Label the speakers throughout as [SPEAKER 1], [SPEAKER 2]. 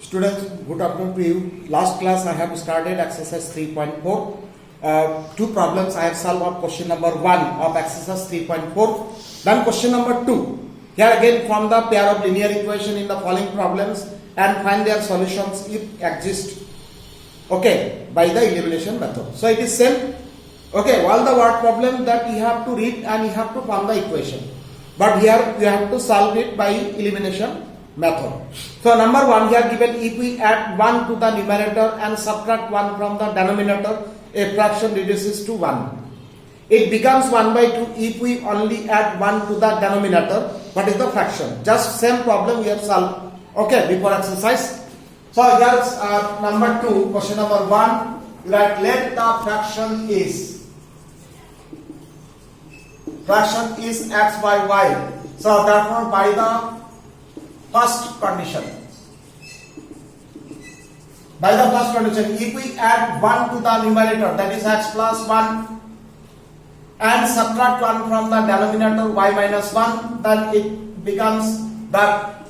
[SPEAKER 1] Students, good afternoon to you. Last class I have started exercise 3.4. Two problems I have solved of question number 1 of exercise 3.4. Then question number 2. Here again from the pair of linear equation in the following problems and find their solutions if exist. Okay, by the elimination method. So it is same. Okay, all the word problem that you have to read and you have to form the equation. But here you have to solve it by elimination method. So number 1 here given, if we add 1 to the numerator and subtract 1 from the denominator, a fraction reduces to 1. It becomes 1 by 2 if we only add 1 to the denominator. What is the fraction? Just same problem we have solved. Okay, before exercise. So here's number 2, question number 1. Let the fraction is x by y. So therefore by the first condition, if we add 1 to the numerator, that is x plus 1, and subtract 1 from the denominator y minus 1, then it becomes that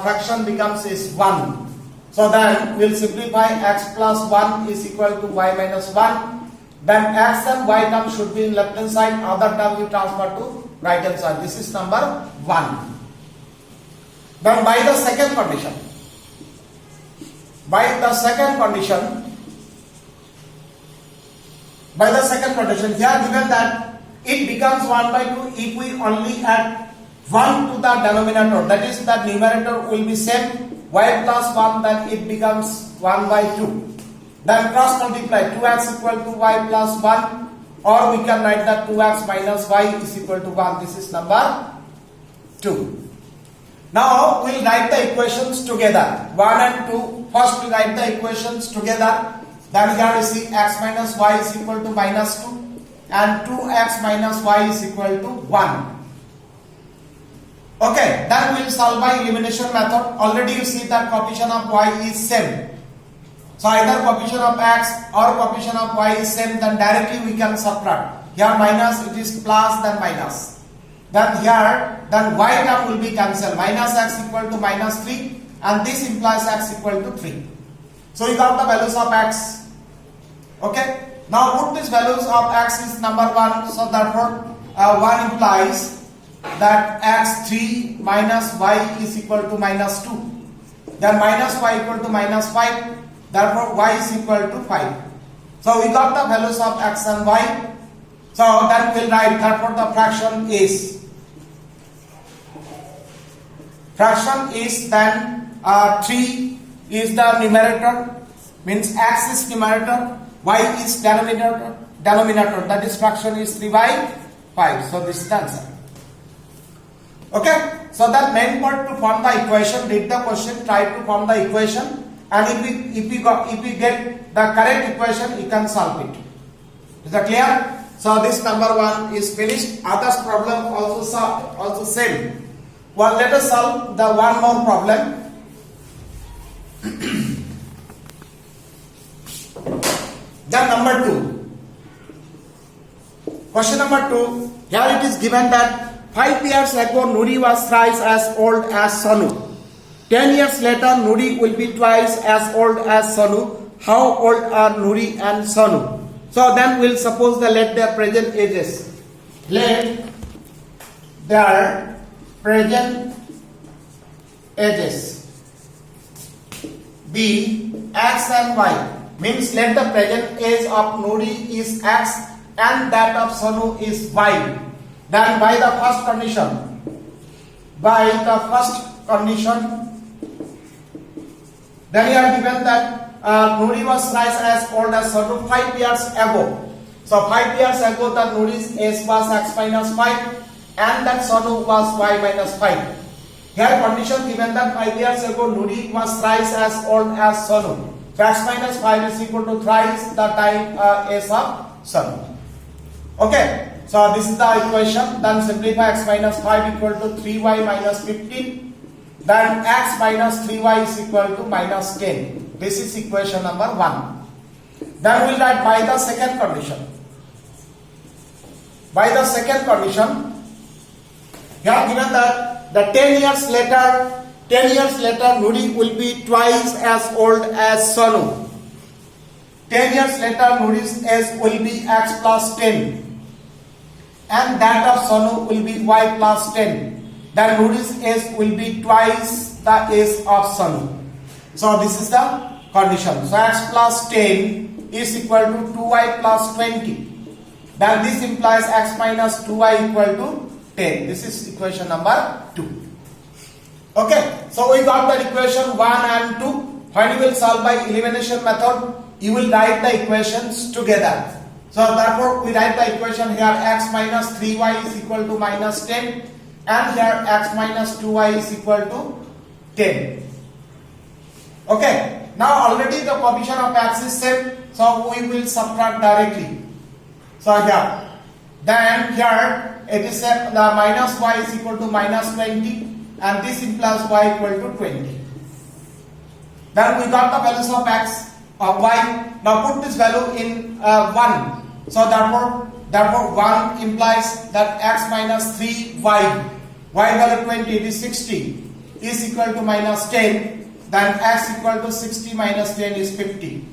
[SPEAKER 1] fraction becomes is 1. So then we'll simplify x plus 1 is equal to y minus 1. Then x and y term should be in left hand side, other term we transfer to right hand side. This is number 1. Then by the second condition, here given that it becomes 1 by 2 if we only add 1 to the denominator, that is the numerator will be same, y plus 1, then it becomes 1 by 2. Then cross multiply, 2x equal to y plus 1, or we can write that 2x minus y is equal to 1. This is number 2. Now we'll write the equations together, 1 and 2. First we write the equations together. Then here we see x minus y is equal to minus 2 and 2x minus y is equal to 1. Okay, then we'll solve by elimination method. Already you see that coefficient of y is same. So either coefficient of x or coefficient of y is same, then directly we can subtract. Here minus, it is plus, then minus. Then here, then y term will be cancelled. Minus x equal to minus 3 and this implies x equal to 3. So you got the values of x. Okay. Now put these values of x is number 1. So therefore 1 implies that x3 minus y is equal to minus 2. Then minus y equal to minus 5. Therefore y is equal to 5. So we got the values of x and y. So then we'll write, therefore the fraction is then 3 is the numerator, means x is numerator, y is denominator, that is fraction is 3 by 5. So this is the answer. Okay, so that main part to form the equation, read the question, try to form the equation, and if we get the correct equation, you can solve it. Is that clear? So this number 1 is finished. Others problem also same. Well, let us solve the one more problem. Then number 2. Question number 2. Here it is given that 5 years ago Nuri was thrice as old as Sonu. 10 years later Nuri will be twice as old as Sonu. How old are Nuri and Sonu? So then we'll suppose that let their present ages. Let their present ages be x and y. Means let the present age of Nuri is x and that of Sonu is y. Then by the first condition, then you are given that Nuri was thrice as old as Sonu 5 years ago. So 5 years ago the Nuri's age was x minus 5 and that Sonu was y minus 5. Here condition given that 5 years ago Nuri was thrice as old as Sonu. So x minus 5 is equal to thrice the time age of Sonu. Okay. So this is the equation. Then simplify x minus 5 equal to 3y minus 15. Then x minus 3y is equal to minus 10. This is equation number 1. Then we will write by the second condition. Here given that the 10 years later 10 years later, Nuri will be twice as old as Sonu. 10 years later, Nuri's age will be x plus 10. And that of Sonu will be y plus 10. Then Nuri's age will be twice the age of Sonu. So this is the condition. So x plus 10 is equal to 2y plus 20. Then this implies x minus 2y equal to 10. This is equation number 2. Okay, so we got the equation 1 and 2. When you will solve by elimination method, you will write the equations together. So therefore, we write the equation here x minus 3y is equal to minus 10, and here x minus 2y is equal to 10. Okay, now already the coefficient of x is same, so we will subtract directly. So here, then here it is said the minus y is equal to minus 20, and this implies y equal to 20. Then we got the values of x of y. Now put this value in 1. So therefore 1 implies that x minus 3y, y value 20, it is 60, is equal to minus 10. Then x equal to 60 minus 10 is 50.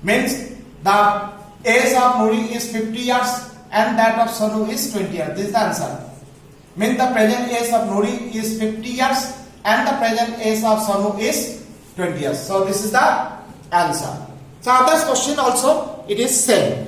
[SPEAKER 1] Means the age of Nuri is 50 years and that of Sonu is 20 years. This is the answer. Means the present age of Nuri is 50 years and the present age of Sonu is 20 years. So this is the answer. So other question also it is same.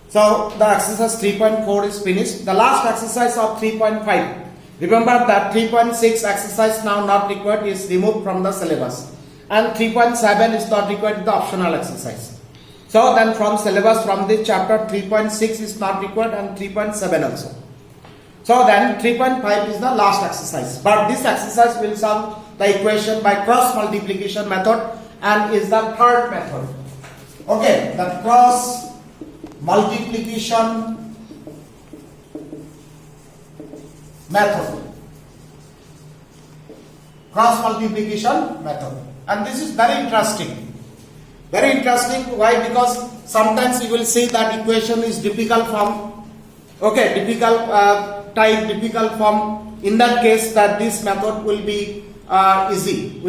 [SPEAKER 1] So the exercise 3.4 is finished. The last exercise of 3.5. Remember that 3.6 exercise now not required is removed from the syllabus. And 3.7 is not required, the optional exercise. So then from syllabus, from this chapter 3.6 is not required and 3.7 also. So then 3.5 is the last exercise. But this exercise will solve the equation by cross multiplication method and is the third method. Okay, the cross multiplication method. Cross multiplication method. And this is very interesting. Very interesting. Why? Because sometimes you will see that equation is difficult form. Okay, difficult type, difficult form. In that case, that this method will be easy.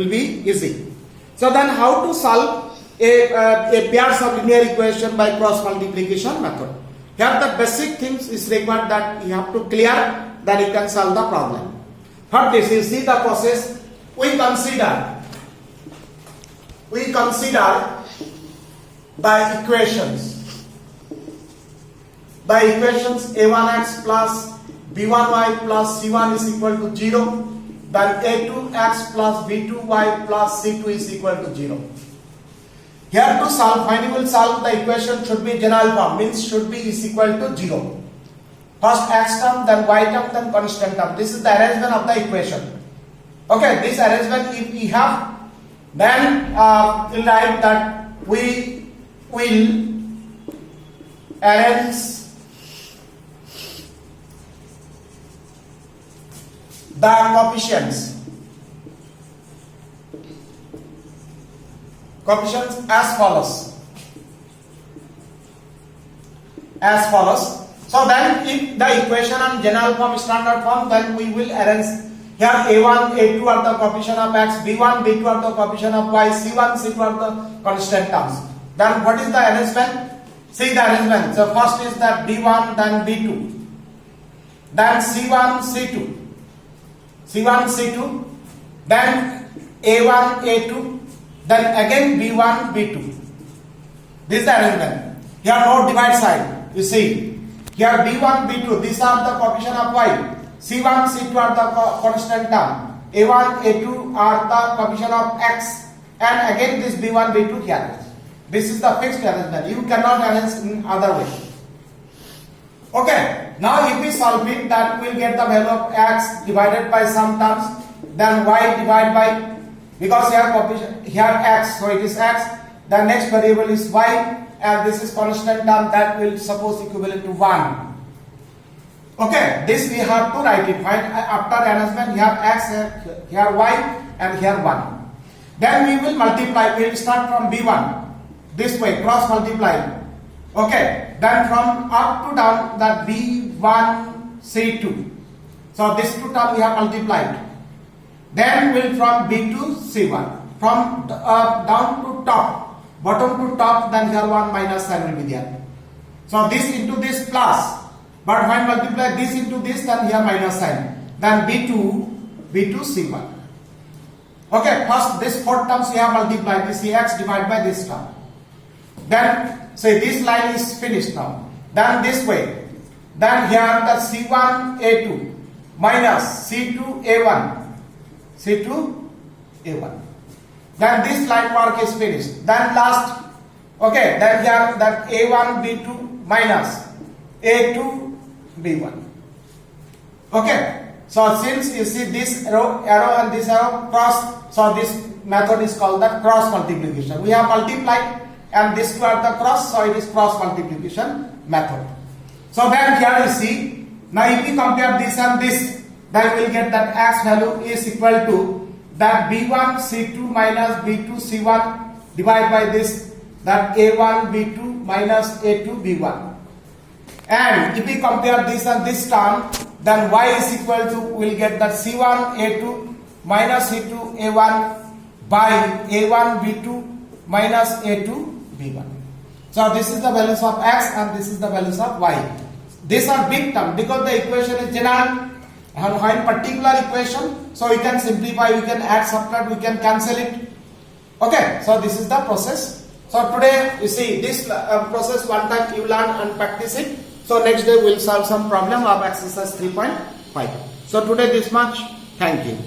[SPEAKER 1] So then how to solve a pairs of linear equation by cross multiplication method? Here the basic things is required that you have to clear, then you can solve the problem. For this, you see the process. We consider the equations. The equations a1x plus b1y plus c1 is equal to 0. Then a2x plus b2y plus c2 is equal to 0. Here to solve, when you will solve, the equation should be general form, means should be is equal to 0. First x term, then y term, then constant term. This is the arrangement of the equation. Okay, this arrangement if we have, then we'll write that we will arrange the coefficients as follows. So then if the equation on general form, standard form, then we will arrange here a1, a2 are the coefficient of x, b1, b2 are the coefficient of y, c1, c2 are the constant terms. Then what is the arrangement? See the arrangement. So first is that b1, then b2, then c1, c2, then a1, a2, then again b1, b2. This is the arrangement. Here no divide side. You see, here b1, b2, these are the coefficient of y. C1, C2 are the constant term. A1, A2 are the coefficient of x. And again this B1, B2 here. This is the fixed arrangement. You cannot arrange in other way. Okay. Now if we solve it, that will get the value of x divided by some terms. Then y divided by, because here x, so it is x. The next variable is y. And this is constant term, that will suppose equivalent to 1. Okay, this we have to write it. After arrangement, here x, here y, and here 1. Then we will multiply. We will start from b1 this way, cross multiply. Okay, then from up to down, that b1, c2. So this two term we have multiplied. Then we'll from B to C1. From down to top, bottom to top, then here 1 minus sign will be there. So this into this plus, but when multiply this into this, then here minus sign. Then B2 C1. Okay, first this 4 terms we have multiplied, this Cx divided by this term. Then say this line is finished now. Then this way. Then here the C1 A2 minus C2 A1. C2 A1. Then this line work is finished. Then last, okay, then here that A1 B2 minus A2 B1. Okay, so since you see this arrow and this arrow cross, so this method is called the cross multiplication. We have multiplied and this two are the cross, so it is cross multiplication method. So then here you see, now if we compare this and this, then we will get that x value is equal to that B1 C2 minus B2 C1 divided by this, that A1 B2 minus A2 B1. And if we compare this and this term, then y is equal to, we will get that C1 A2 minus C2 A1 by A1 B2 minus A2 B1. So this is the values of x and this is the values of y. These are big term because the equation is general. And when particular equation, so we can simplify, we can add, subtract, we can cancel it. Okay, so this is the process. So today you see this process one time you learn and practice it. So next day we'll solve some problem of exercise 3.5. So today this much. Thank you.